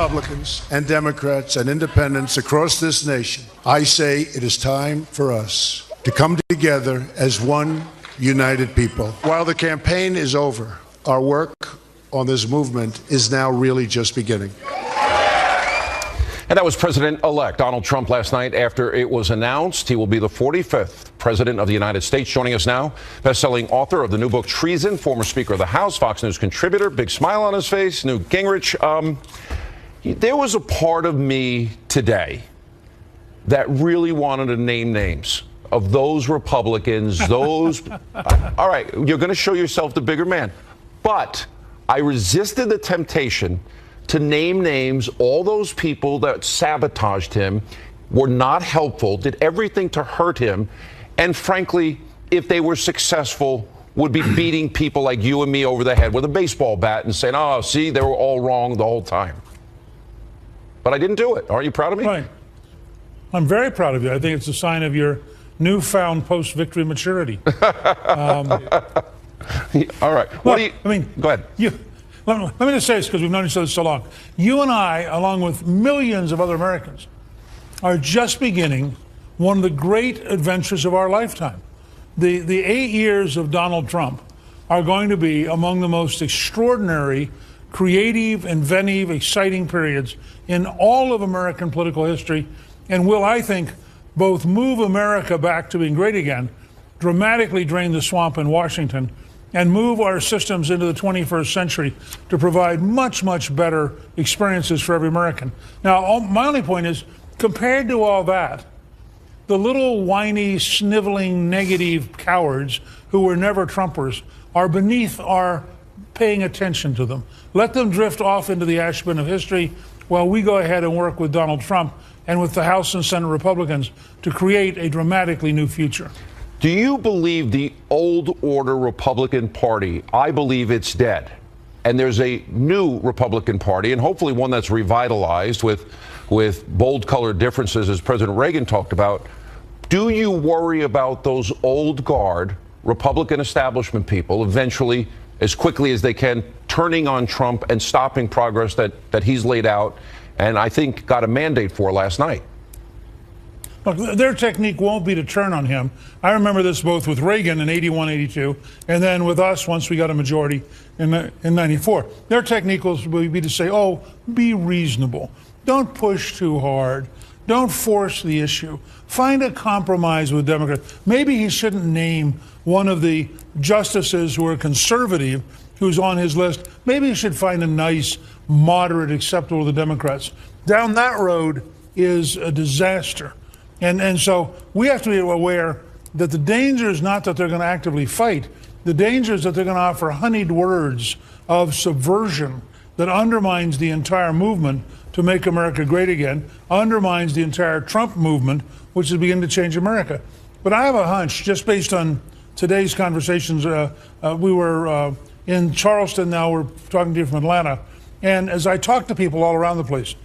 Republicans and Democrats and independents across this nation, I say it is time for us to come together as one united people. While the campaign is over, our work on this movement is now really just beginning. And that was President-elect Donald Trump last night after it was announced he will be the 45th President of the United States. Joining us now, best-selling author of the new book Treason, former Speaker of the House, Fox News contributor, big smile on his face, Newt Gingrich. There was a part of me today that really wanted to name names of those Republicans, those... all right, you're going to show yourself the bigger man. But I resisted the temptation to name names. All those people that sabotaged him, were not helpful, did everything to hurt him, and frankly, if they were successful, would be beating people like you and me over the head with a baseball bat and saying, oh, see, they were all wrong the whole time. But I didn't do it. Aren't you proud of me? Right. I'm very proud of you. I think it's a sign of your newfound post-victory maturity. All right. What do you... I mean, go ahead. Let me just say this because we've known each other so long. You and I, along with millions of other Americans, are just beginning one of the great adventures of our lifetime. The 8 years of Donald Trump are going to be among the most extraordinary, creative, inventive, exciting periods in all of American political history, and will, I think, both move America back to being great again, dramatically drain the swamp in Washington, and move our systems into the 21st century to provide much, much better experiences for every American. Now, my only point is, compared to all that, the little whiny, sniveling, negative cowards who were never Trumpers are beneath our paying attention to them. Let them drift off into the ash bin of history while we go ahead and work with Donald Trump and with the House and Senate Republicans to create a dramatically new future. Do you believe the old order Republican Party, I believe it's dead, and there's a new Republican Party, and hopefully one that's revitalized with bold colored differences, as President Reagan talked about? Do you worry about those old guard Republican establishment people eventually, as quickly as they can, turning on Trump and stopping progress that he's laid out and I think got a mandate for last night? Look, their technique won't be to turn on him. I remember this both with Reagan in 81, 82, and then with us once we got a majority in 94. Their technique will be to say, oh, be reasonable. Don't push too hard. Don't force the issue. Find a compromise with Democrats. Maybe he shouldn't name one of the justices who are conservative who's on his list. Maybe he should find a nice, moderate, acceptable to the Democrats. Down that road is a disaster. And so we have to be aware that the danger is not that they're going to actively fight. The danger is that they're going to offer honeyed words of subversion that undermines the entire movement to make America great again, undermines the entire Trump movement, which is beginning to change America. But I have a hunch, just based on today's conversations, we were in Charleston, now we're talking to you from Atlanta, and as I talk to people all around the place,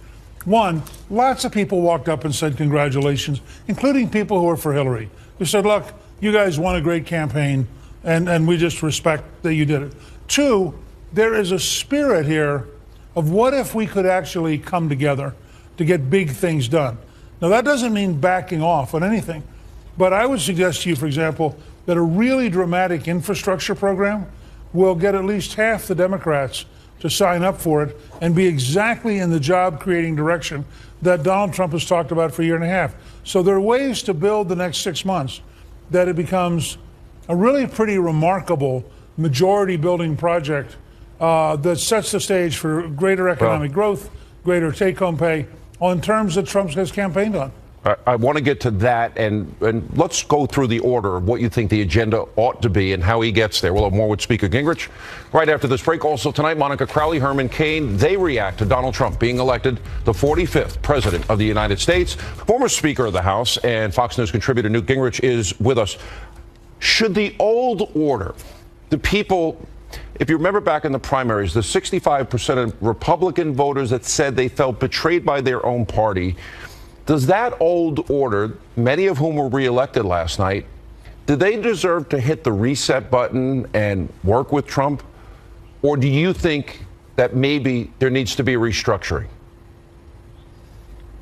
one, lots of people walked up and said congratulations, including people who are for Hillary, who said, look, you guys won a great campaign, and we just respect that you did it. Two, there is a spirit here of what if we could actually come together to get big things done. Now, that doesn't mean backing off on anything, but I would suggest to you, for example, that a really dramatic infrastructure program will get at least half the Democrats to sign up for it and be exactly in the job-creating direction that Donald Trump has talked about for a year and a half. So there are ways to build the next 6 months that it becomes a really pretty remarkable majority-building project that sets the stage for greater economic growth, greater take-home pay on terms that Trump has campaigned on. I want to get to that, and let's go through the order of what you think the agenda ought to be and how he gets there. We'll have more with Speaker Gingrich right after this break. Also tonight, Monica Crowley, Herman Cain, they react to Donald Trump being elected the 45th President of the United States. Former Speaker of the House and Fox News contributor Newt Gingrich is with us. Should the old order, the people, if you remember back in the primaries, the 65% of Republican voters that said they felt betrayed by their own party, does that old order, many of whom were reelected last night, do they deserve to hit the reset button and work with Trump? Or do you think that maybe there needs to be a restructuring?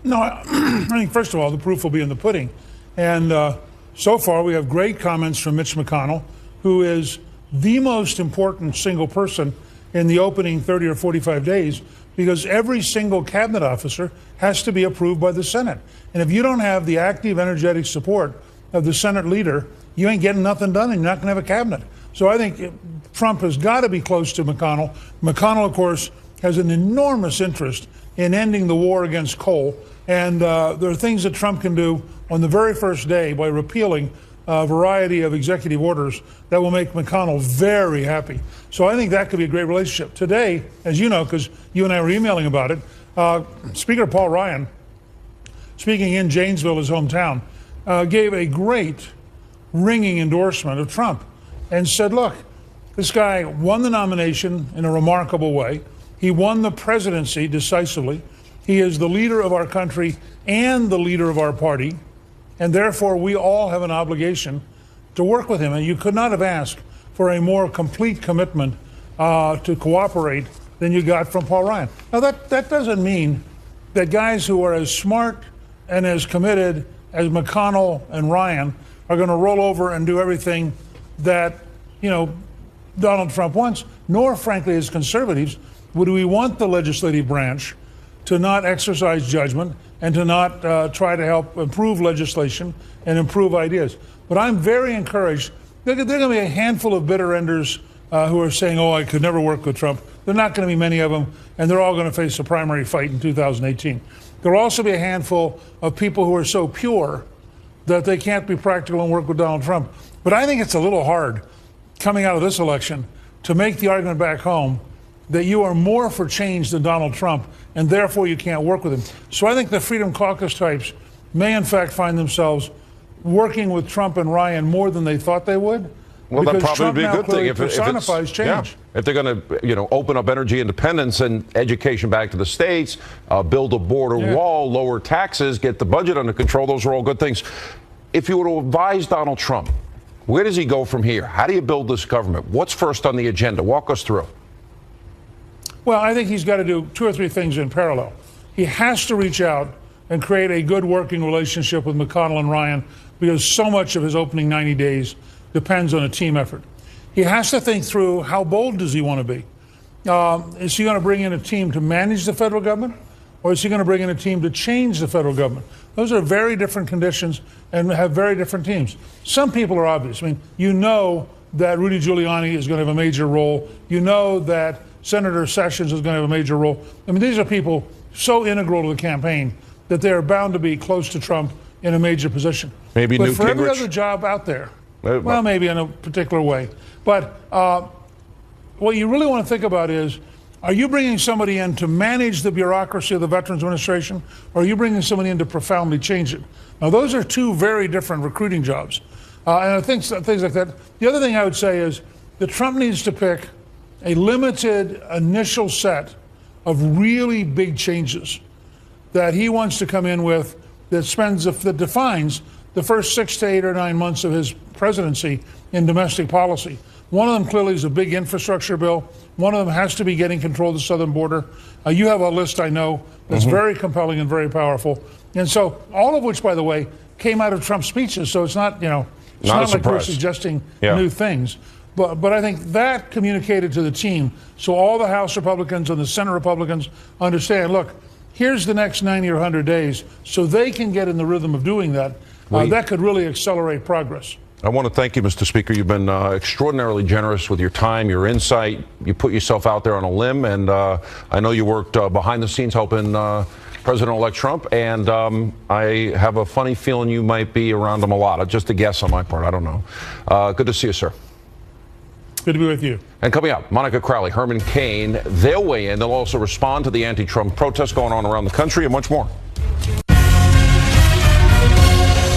No, I think, first of all, the proof will be in the pudding. And so far, we have great comments from Mitch McConnell, who is the most important single person in the opening 30 or 45 days, because every single cabinet officer has to be approved by the Senate. And if you don't have the active, energetic support of the Senate leader, you ain't getting nothing done, and you're not going to have a cabinet. So I think Trump has got to be close to McConnell. McConnell, of course, has an enormous interest in ending the war against coal. And there are things that Trump can do on the very first day by repealing a variety of executive orders that will make McConnell very happy. So I think that could be a great relationship. Today, as you know, because you and I were emailing about it, Speaker Paul Ryan, speaking in Janesville, his hometown, gave a great ringing endorsement of Trump and said, look, this guy won the nomination in a remarkable way. He won the presidency decisively. He is the leader of our country and the leader of our party. And therefore, we all have an obligation to work with him. And you could not have asked for a more complete commitment to cooperate than you got from Paul Ryan. Now, that doesn't mean that guys who are as smart and as committed as McConnell and Ryan are going to roll over and do everything that, Donald Trump wants, nor, frankly, as conservatives, would we want the legislative branch to not exercise judgment and to not try to help improve legislation and improve ideas. But I'm very encouraged. There are going to be a handful of bitter enders who are saying, oh, I could never work with Trump. There are not going to be many of them, and they're all going to face a primary fight in 2018. There will also be a handful of people who are so pure that they can't be practical and work with Donald Trump. But I think it's a little hard coming out of this election to make the argument back home that you are more for change than Donald Trump, and therefore you can't work with him. So I think the Freedom Caucus types may in fact find themselves working with Trump and Ryan more than they thought they would. Well, that probably Trump would be a good thing if personifies change. Yeah. If they're going to, open up energy independence and education back to the states, build a border wall, lower taxes, get the budget under control, those are all good things. If you were to advise Donald Trump, where does he go from here? How do you build this government? What's first on the agenda? Walk us through. Well, I think he's got to do two or three things in parallel. He has to reach out and create a good working relationship with McConnell and Ryan, because so much of his opening 90 days depends on a team effort. He has to think through, how bold does he want to be? Is he going to bring in a team to manage the federal government, or is he going to bring in a team to change the federal government? Those are very different conditions and have very different teams. Some people are obvious. I mean, you know that Rudy Giuliani is going to have a major role. You know that Senator Sessions is going to have a major role. I mean, these are people so integral to the campaign that they're bound to be close to Trump in a major position. Maybe but Newt for every Gingrich? other job out there, well, maybe in a particular way. But what you really want to think about is, are you bringing somebody in to manage the bureaucracy of the Veterans Administration, or are you bringing somebody in to profoundly change it? Now, those are two very different recruiting jobs. And I think things like that. The other thing I would say is that Trump needs to pick a limited initial set of really big changes that he wants to come in with that defines the first 6 to 8 or 9 months of his presidency in domestic policy. One of them clearly is a big infrastructure bill. One of them has to be getting control of the southern border. You have a list, I know, that's very compelling and very powerful. And so all of which, by the way, came out of Trump's speeches. So it's not, it's not like we're suggesting new things. But I think that communicated to the team, so all the House Republicans and the Senate Republicans understand, look, here's the next 90 or 100 days, so they can get in the rhythm of doing that. That could really accelerate progress. I want to thank you, Mr. Speaker. You've been extraordinarily generous with your time, your insight. You put yourself out there on a limb, and I know you worked behind the scenes helping President-elect Trump, and I have a funny feeling you might be around him a lot. Just a guess on my part. I don't know. Good to see you, sir. Good to be with you. And coming up, Monica Crowley, Herman Cain, they'll weigh in. They'll also respond to the anti-Trump protests going on around the country and much more.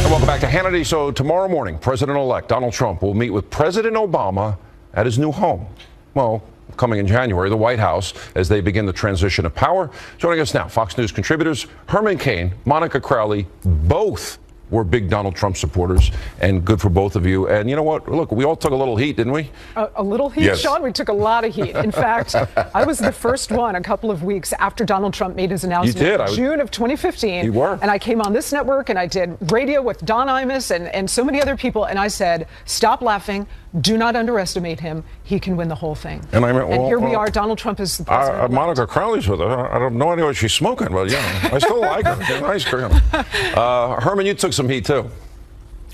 And welcome back to Hannity. So tomorrow morning, President-elect Donald Trump will meet with President Obama at his new home. Well, coming in January, the White House, as they begin the transition of power. Joining us now, Fox News contributors Herman Cain, Monica Crowley, both we're big Donald Trump supporters, and good for both of you. And you know what? Look, we all took a little heat, didn't we? A little heat, Yes. Sean? We took a lot of heat. In fact, I was the first one a couple of weeks after Donald Trump made his announcement did. in June of 2015. You were. And I came on this network and I did radio with Don Imus and so many other people, and I said, stop laughing. Do not underestimate him. He can win the whole thing. And I mean, well, here we are. Donald Trump is the president. Monica Crowley's with her. I don't know what she's smoking, but yeah, I still like her. She's nice girl. Herman, you took some heat too.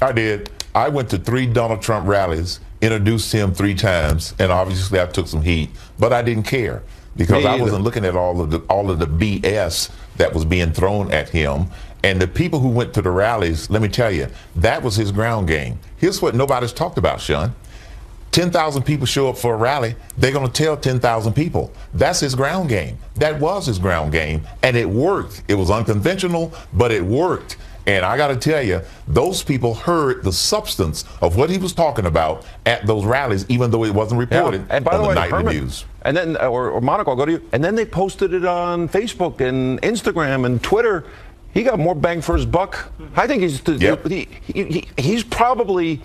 I did. I went to 3 Donald Trump rallies, introduced him 3 times, and obviously I took some heat, but I didn't care because I wasn't looking at all of the BS that was being thrown at him. And the people who went to the rallies, let me tell you, that was his ground game. Here's what nobody's talked about, Sean. 10,000 people show up for a rally, they're going to tell 10,000 people. That's his ground game. That was his ground game, and it worked. It was unconventional, but it worked. And I got to tell you, those people heard the substance of what he was talking about at those rallies, even though it wasn't reported And by on the way, night of the Herman, news. And then, or Monica, I'll go to you. And then they posted it on Facebook and Instagram and Twitter. He got more bang for his buck. I think he's probably.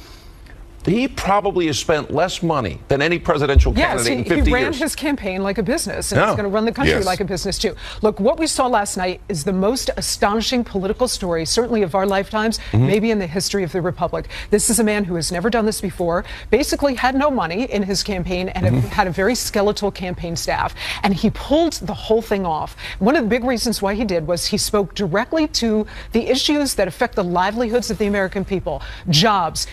He probably has spent less money than any presidential candidate in 50 years. He ran his campaign like a business, and he's going to run the country like a business, too. Look, what we saw last night is the most astonishing political story, certainly of our lifetimes, maybe in the history of the Republic. This is a man who has never done this before, basically had no money in his campaign, and had a very skeletal campaign staff. And he pulled the whole thing off. One of the big reasons why he did was he spoke directly to the issues that affect the livelihoods of the American people. Jobs,